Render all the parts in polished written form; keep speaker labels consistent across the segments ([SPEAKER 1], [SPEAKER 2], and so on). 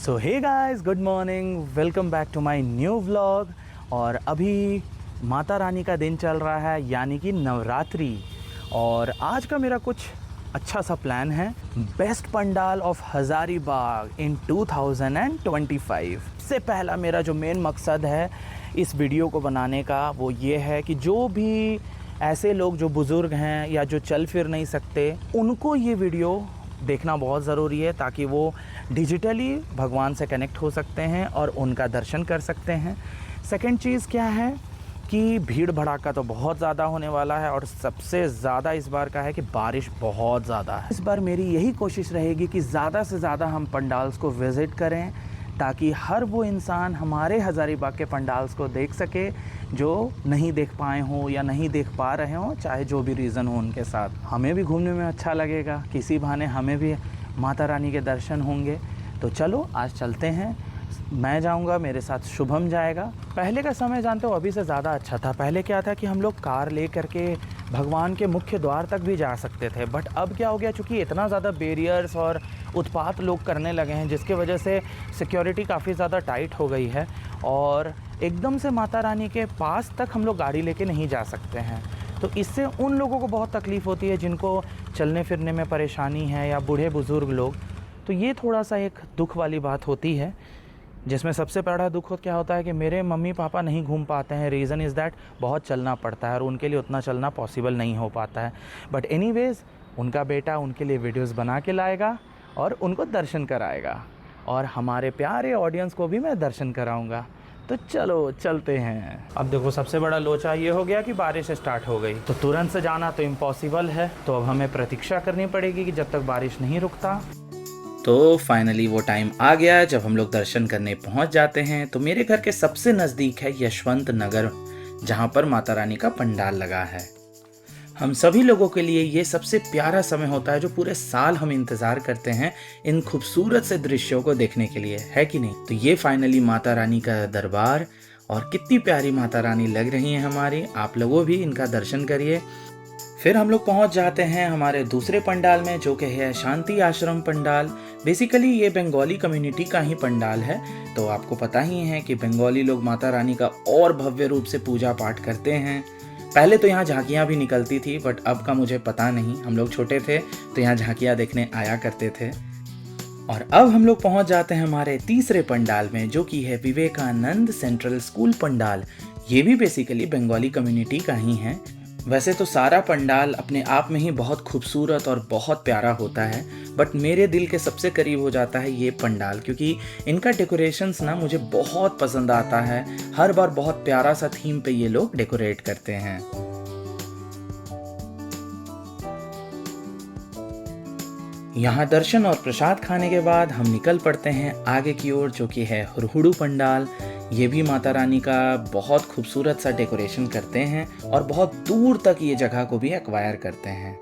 [SPEAKER 1] So hey guys, good morning, welcome back to my new vlog. और अभी माता रानी का दिन चल रहा है, यानी कि नवरात्रि। और आज का मेरा कुछ अच्छा सा प्लान है, बेस्ट पंडाल ऑफ हज़ारीबाग इन 2025। सबसे पहला मेरा जो मेन मकसद है इस वीडियो को बनाने का वो ये है कि जो भी ऐसे लोग जो बुज़ुर्ग हैं या जो चल फिर नहीं सकते, उनको ये वीडियो देखना बहुत ज़रूरी है ताकि वो डिजिटली भगवान से कनेक्ट हो सकते हैं और उनका दर्शन कर सकते हैं। सेकंड चीज़ क्या है कि भीड़ भड़ाका तो बहुत ज़्यादा होने वाला है और सबसे ज़्यादा इस बार का है कि बारिश बहुत ज़्यादा है। इस बार मेरी यही कोशिश रहेगी कि ज़्यादा से ज़्यादा हम पंडाल्स को विज़िट करें ताकि हर वो इंसान हमारे हज़ारीबाग के पंडाल्स को देख सके जो नहीं देख पाए हों या नहीं देख पा रहे हों, चाहे जो भी रीज़न हो उनके साथ। हमें भी घूमने में अच्छा लगेगा, किसी बहाने हमें भी माता रानी के दर्शन होंगे। तो चलो आज चलते हैं। मैं जाऊंगा, मेरे साथ शुभम जाएगा। पहले का समय जानते हो अभी से ज़्यादा अच्छा था। पहले क्या था कि हम लोग कार ले करके भगवान के मुख्य द्वार तक भी जा सकते थे, बट अब क्या हो गया, चूँकि इतना ज़्यादा बैरियर्स और उत्पात लोग करने लगे हैं जिसकी वजह से सिक्योरिटी काफ़ी ज़्यादा टाइट हो गई है और एकदम से माता रानी के पास तक हम लोग गाड़ी लेके नहीं जा सकते हैं। तो इससे उन लोगों को बहुत तकलीफ़ होती है जिनको चलने फिरने में परेशानी है या बूढ़े बुज़ुर्ग लोग। तो ये थोड़ा सा एक दुख वाली बात होती है, जिसमें सबसे बड़ा दुख क्या होता है कि मेरे मम्मी पापा नहीं घूम पाते हैं। रीज़न इज़ दैट बहुत चलना पड़ता है और उनके लिए उतना चलना पॉसिबल नहीं हो पाता है। बट एनीवेज़ उनका बेटा उनके लिए वीडियोस बना के लाएगा और उनको दर्शन कराएगा और हमारे प्यारे ऑडियंस को भी मैं दर्शन कराऊंगा। तो चलो चलते हैं। अब देखो सबसे बड़ा लोचा ये हो गया कि बारिश स्टार्ट हो गई, तो तुरंत से जाना तो इम्पॉसिबल है। तो अब हमें प्रतीक्षा करनी पड़ेगी कि जब तक बारिश नहीं रुकता। तो फाइनली वो टाइम आ गया जब हम लोग दर्शन करने पहुंच जाते हैं। तो मेरे घर के सबसे नज़दीक है यशवंत नगर, जहां पर माता रानी का पंडाल लगा है। हम सभी लोगों के लिए ये सबसे प्यारा समय होता है जो पूरे साल हम इंतज़ार करते हैं इन खूबसूरत से दृश्यों को देखने के लिए, है कि नहीं। तो ये फाइनली माता रानी का दरबार, और कितनी प्यारी माता रानी लग रही हैं हमारी। आप लोगों भी इनका दर्शन करिए। फिर हम लोग पहुंच जाते हैं हमारे दूसरे पंडाल में, जो कि है शांति आश्रम पंडाल। बेसिकली ये बंगाली कम्युनिटी का ही पंडाल है। तो आपको पता ही है कि बंगाली लोग माता रानी का और भव्य रूप से पूजा पाठ करते हैं। पहले तो यहाँ झांकियाँ भी निकलती थी, बट अब का मुझे पता नहीं। हम लोग छोटे थे तो यहाँ झांकियाँ देखने आया करते थे। और अब हम लोग पहुँच जाते हैं हमारे तीसरे पंडाल में, जो कि है विवेकानंद सेंट्रल स्कूल पंडाल। ये भी बेसिकली बंगाली कम्युनिटी का ही है। वैसे तो सारा पंडाल अपने आप में ही बहुत खूबसूरत और बहुत प्यारा होता है, बट मेरे दिल के सबसे करीब हो जाता है ये पंडाल, क्योंकि इनका डेकोरेशंस ना मुझे बहुत पसंद आता है। हर बार बहुत प्यारा सा थीम पे ये लोग डेकोरेट करते हैं। यहाँ दर्शन और प्रसाद खाने के बाद हम निकल पड़ते हैं आगे की ओर, जो कि है हुरहुडू पंडाल। ये भी माता रानी का बहुत खूबसूरत सा डेकोरेशन करते हैं और बहुत दूर तक ये जगह को भी एक्वायर करते हैं।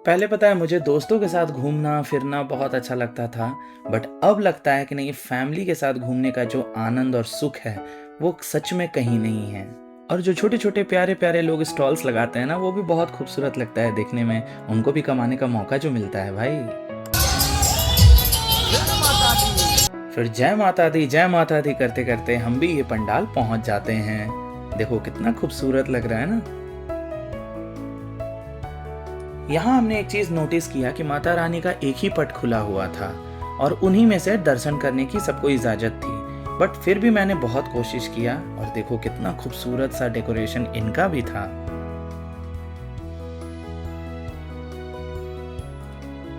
[SPEAKER 1] पहले पता है मुझे दोस्तों के साथ घूमना फिरना बहुत अच्छा लगता था, बट अब लगता है कि नहीं, फैमिली के साथ घूमने का जो आनंद और सुख है वो सच में कहीं नहीं है। और जो छोटे छोटे प्यारे प्यारे लोग स्टॉल्स लगाते हैं ना, वो भी बहुत खूबसूरत लगता है देखने में। उनको भी कमाने का मौका जो मिलता है भाई। फिर जय माता दी करते करते हम भी ये पंडाल पहुंच जाते हैं। देखो कितना खूबसूरत लग रहा है ना। यहाँ हमने एक चीज नोटिस किया कि माता रानी का एक ही पट खुला हुआ था और उन्हीं में से दर्शन करने की सबको इजाजत थी। बट फिर भी मैंने बहुत कोशिश किया और देखो कितना खूबसूरत सा डेकोरेशन इनका भी था।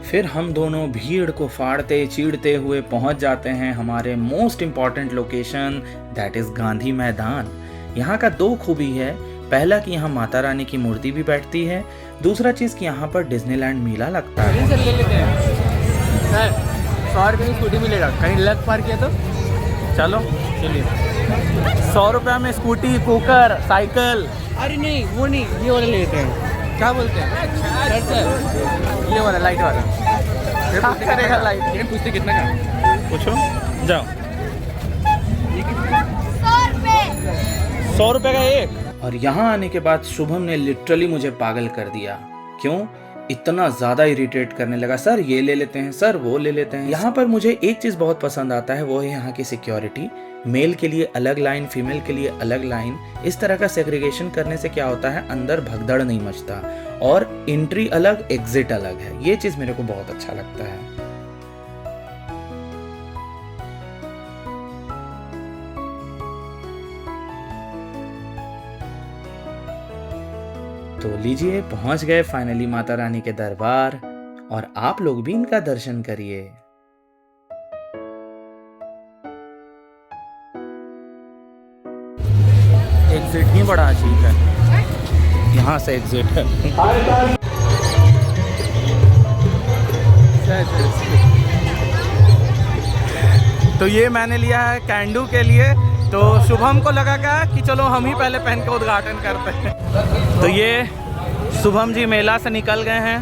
[SPEAKER 1] फिर हम दोनों भीड़ को फाड़ते चीड़ते हुए पहुंच जाते हैं हमारे most important location, that is Gandhi मैदान। यहाँ का दो खूबी है, पहला कि यहाँ माता रानी की मूर्ति भी बैठती है, दूसरा चीज़ कि यहाँ पर डिज्नीलैंड मेला लगता है।
[SPEAKER 2] सर ले लेते हैं सर, 100 रुपये की स्कूटी मिलेगा, कहीं लग पार किया तो चलो चलिए। 100 रुपये में स्कूटी, कुकर, साइकिल। अरे नहीं वो नहीं, ये वाला ले लेते हैं। क्या बोलते हैं सर? ये वाला लाइट वाला करेगा लाइट। ये पूछते कितना का,
[SPEAKER 1] पूछो जाओ। 100 रुपये का एक। और यहाँ आने के बाद शुभम ने लिटरली मुझे पागल कर दिया। क्यों? इतना ज़्यादा इरिटेट करने लगा, सर ये ले लेते हैं, सर वो ले लेते हैं। यहाँ पर मुझे एक चीज़ बहुत पसंद आता है, वो है यहाँ की सिक्योरिटी। मेल के लिए अलग लाइन, फीमेल के लिए अलग लाइन। इस तरह का सेग्रीगेशन करने से क्या होता है, अंदर भगदड़ नहीं मचता और एंट्री अलग एग्जिट अलग है। ये चीज़ मेरे को बहुत अच्छा लगता है। तो लीजिए, पहुंच गए फाइनली माता रानी के दरबार, और आप लोग भी इनका दर्शन करिए। एग्जिट ही बड़ा अजीब है, यहाँ से एग्जिट है। तो ये मैंने लिया है कैंडू के लिए, तो शुभम को लगा क्या कि चलो हम ही पहले पहन के उद्घाटन करते हैं। तो ये शुभम जी मेला से निकल गए हैं,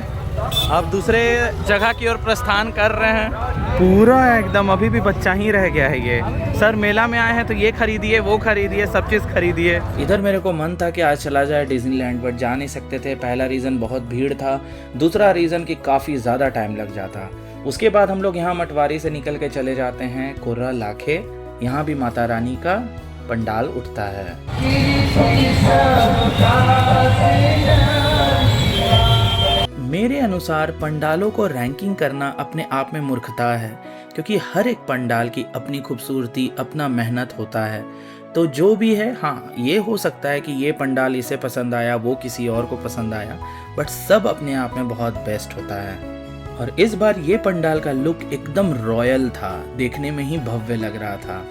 [SPEAKER 1] अब दूसरे जगह की ओर प्रस्थान कर रहे हैं। पूरा एकदम अभी भी बच्चा ही रह गया है ये। सर मेला में आए हैं तो ये खरीदिए, वो खरीदिए, सब चीज़ खरीदिए। इधर मेरे को मन था कि आज चला जाए डिज्नीलैंड, बट जा नहीं सकते थे। पहला रीज़न बहुत भीड़ था, दूसरा रीज़न कि काफ़ी ज़्यादा टाइम लग जाता। उसके बाद हम लोग यहाँ मटवारी से निकल के चले जाते हैं कुर्रा लाखे। यहाँ भी माता रानी का पंडाल उठता है। मेरे अनुसार पंडालों को रैंकिंग करना अपने आप में मूर्खता है, क्योंकि हर एक पंडाल की अपनी खूबसूरती, अपना मेहनत होता है। तो जो भी है, हाँ ये हो सकता है कि ये पंडाल इसे पसंद आया, वो किसी और को पसंद आया, बट सब अपने आप में बहुत बेस्ट होता है। और इस बार ये पंडाल का लुक एकदम रॉयल था, देखने में ही भव्य लग रहा था।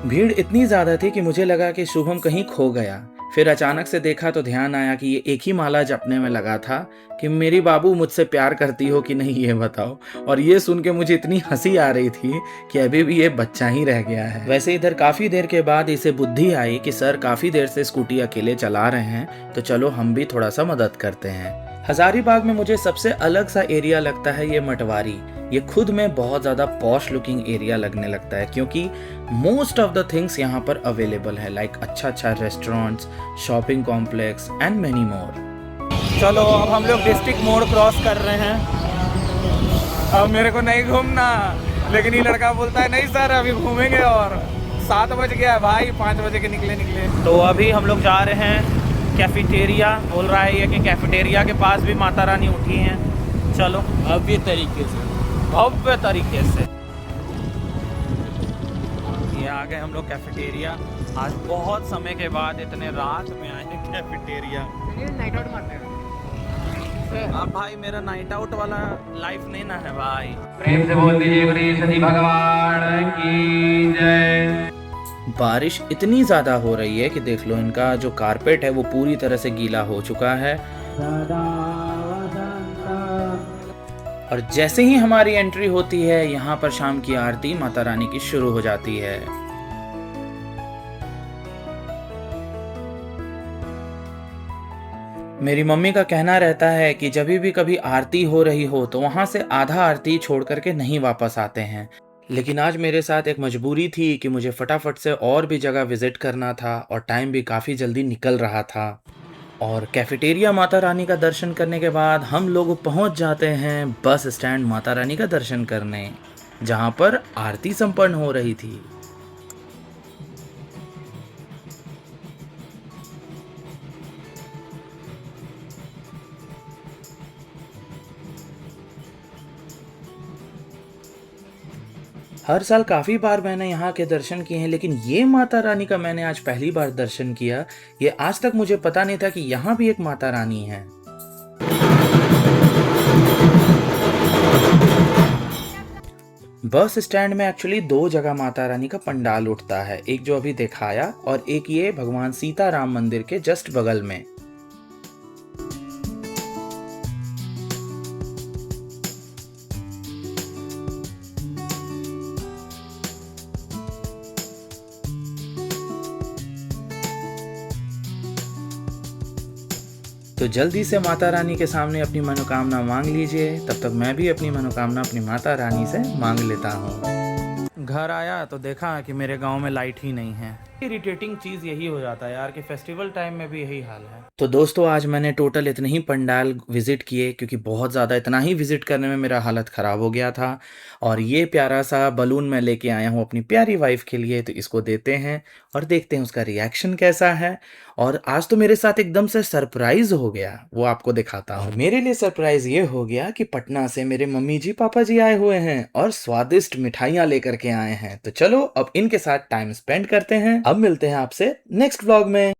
[SPEAKER 1] भीड़ इतनी ज़्यादा थी कि मुझे लगा कि शुभम कहीं खो गया। फिर अचानक से देखा तो ध्यान आया कि ये एक ही माला जपने में लगा था कि मेरी बाबू मुझसे प्यार करती हो कि नहीं ये बताओ। और ये सुन के मुझे इतनी हंसी आ रही थी कि अभी भी ये बच्चा ही रह गया है। वैसे इधर काफ़ी देर के बाद इसे बुद्धि आई कि सर काफ़ी देर से स्कूटी अकेले चला रहे हैं, तो चलो हम भी थोड़ा सा मदद करते हैं। हजारीबाग में मुझे सबसे अलग सा एरिया लगता है ये मटवारी। ये खुद में बहुत ज़्यादा पॉश लुकिंग एरिया लगने लगता है, क्योंकि मोस्ट ऑफ द थिंग्स यहाँ पर अवेलेबल है, लाइक अच्छा restaurants, shopping complex and many more. चलो अब हम लोग डिस्ट्रिक्ट मोड़ क्रॉस कर रहे हैं। अब मेरे को नहीं घूमना, लेकिन ये लड़का बोलता है नहीं सर अभी घूमेंगे, और 7 बज गया भाई, 5 बजे के निकले। तो अभी हम लोग जा रहे हैं कैफेटेरिया। बोल रहा है ये कि कैफेटेरिया के पास भी माता रानी उठी हैं। चलो भव्य तरीके से ये आ गए हम लोग कैफेटेरिया। आज बहुत समय के बाद इतने रात में आए हैं कैफेटेरिया।
[SPEAKER 2] नाइट आउट मारते हैं।
[SPEAKER 1] अब भाई मेरा नाइट आउट वाला लाइफ नहीं ना है भाई।
[SPEAKER 2] प्रेम से बोल दीजिए गणेश भगवान की जय।
[SPEAKER 1] बारिश इतनी ज़्यादा हो रही है कि देख लो, इनका जो कारपेट है वो पूरी तरह से गीला हो चुका है। और जैसे ही हमारी एंट्री होती है यहाँ पर शाम की आरती माता रानी की शुरू हो जाती है। मेरी मम्मी का कहना रहता है कि जब भी कभी आरती हो रही हो तो वहाँ से आधा आरती छोड़ करके नहीं वापस आते हैं। लेकिन आज मेरे साथ एक मजबूरी थी कि मुझे फटाफट से और भी जगह विजिट करना था, और टाइम भी काफ़ी जल्दी निकल रहा था। और कैफेटेरिया माता रानी का दर्शन करने के बाद हम लोग पहुंच जाते हैं बस स्टैंड माता रानी का दर्शन करने, जहां पर आरती संपन्न हो रही थी। हर साल काफ़ी बार मैंने यहाँ के दर्शन किए हैं, लेकिन ये माता रानी का मैंने आज पहली बार दर्शन किया। ये आज तक मुझे पता नहीं था कि यहाँ भी एक माता रानी है। बस स्टैंड में एक्चुअली 2 जगह माता रानी का पंडाल उठता है, एक जो अभी दिखाया और एक ये भगवान सीताराम मंदिर के जस्ट बगल में। तो जल्दी से माता रानी के सामने अपनी मनोकामना मांग लीजिए, तब तक मैं भी अपनी मनोकामना अपनी माता रानी से मांग लेता हूँ। घर आया तो देखा कि मेरे गांव में लाइट ही नहीं है। इरिटेटिंग चीज़ यही हो जाता है यार कि फेस्टिवल टाइम में भी यही हाल है। तो दोस्तों आज मैंने टोटल इतने ही पंडाल विज़िट किए, क्योंकि बहुत ज़्यादा इतना ही विज़िट करने में मेरा हालत ख़राब हो गया था। और ये प्यारा सा बलून मैं लेके आया हूँ अपनी प्यारी वाइफ के लिए, तो इसको देते हैं और देखते हैं उसका रिएक्शन कैसा है। और आज तो मेरे साथ एकदम से सरप्राइज हो गया, वो आपको दिखाता हूँ। मेरे लिए सरप्राइज ये हो गया कि पटना से मेरे मम्मी जी पापा जी आए हुए हैं और स्वादिष्ट मिठाइयाँ लेकर के आए हैं। तो चलो अब इनके साथ टाइम स्पेंड करते हैं। अब मिलते हैं आपसे नेक्स्ट व्लॉग में।